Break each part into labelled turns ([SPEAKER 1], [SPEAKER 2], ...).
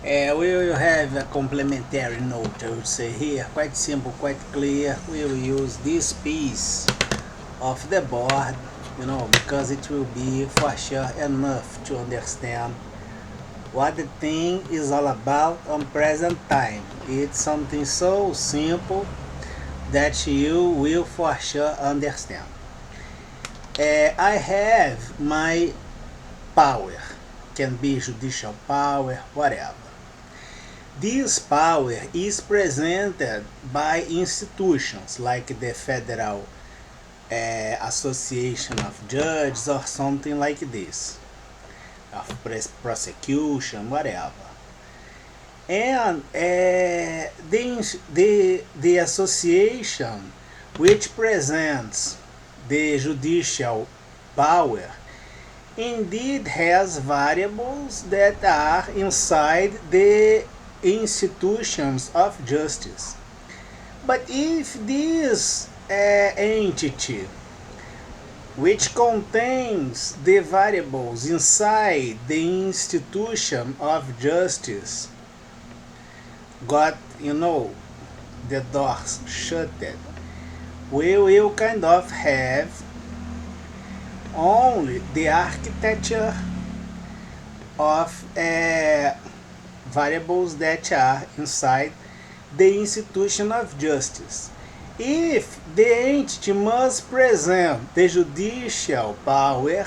[SPEAKER 1] We will have a complementary note, I would say here, quite simple, quite clear. We will use this piece of the board, because it will be for sure enough to understand what the thing is all about on present time. It's something so simple that you will for sure understand. I have my power, can be judicial power, whatever. This power is presented by institutions like the Federal Association of Judges or something like this, of prosecution, whatever. And the association which presents the judicial power indeed has variables that are inside the institutions of justice. But if this entity, which contains the variables inside the institution of justice, got, the doors shut, we will kind of have only the architecture of variables that are inside the institution of justice. If the entity must present the judicial power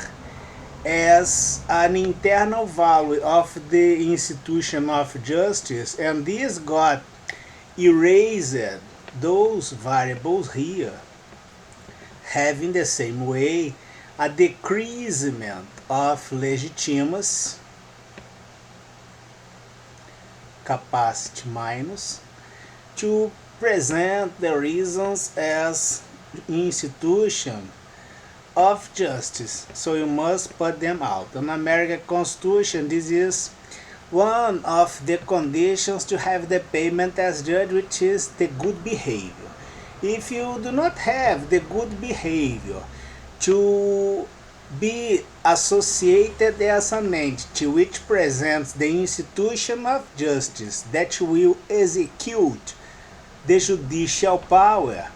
[SPEAKER 1] as an internal value of the institution of justice, and this got erased those variables here, having the same way a decreasement of legitimacy, capacity minus, to present the reasons as institution of justice. So you must put them out. In American Constitution, this is one of the conditions to have the payment as judge, which is the good behavior. If you do not have the good behavior to be associated as an entity which presents the institution of justice that will execute the judicial power,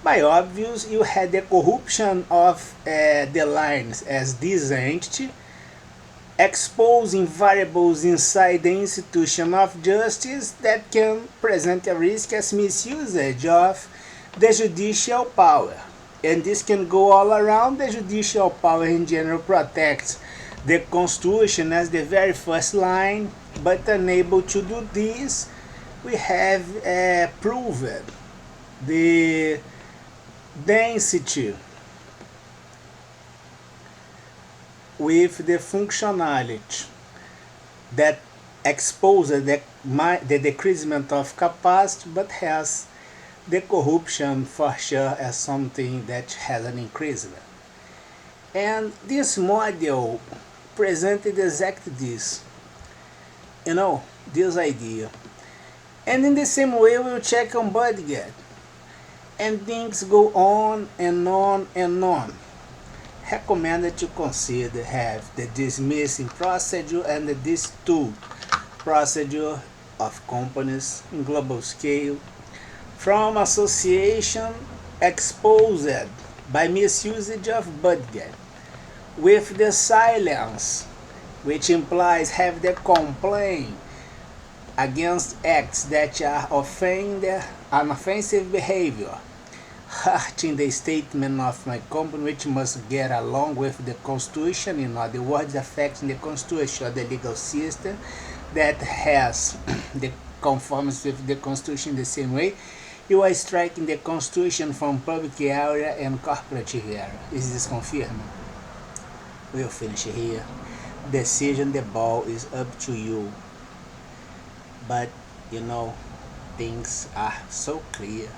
[SPEAKER 1] by obvious you had the corruption of the lines as this entity, exposing variables inside the institution of justice that can present a risk as misusage of the judicial power. And this can go all around. The judicial power in general protects the Constitution as the very first line, but unable to do this, we have proven the density with the functionality that exposes the decreasement of capacity, but has the corruption for sure as something that has an increasement. And this model presented exactly this, this idea. And in the same way, we'll check on budget. And things go on and on and on. Recommended to consider have the dismissing procedure and the dispute procedure of companies in global scale from association exposed by misusage of budget, with the silence, which implies have the complaint against acts that are an offensive behavior, hurting the statement of my company, which must get along with the Constitution, in other words, affecting the Constitution or the legal system that has the conformity with the Constitution the same way. You are striking the Constitution from public area and corporate area. Is this confirmed? We'll finish here. Decision, the ball is up to you. But, things are so clear.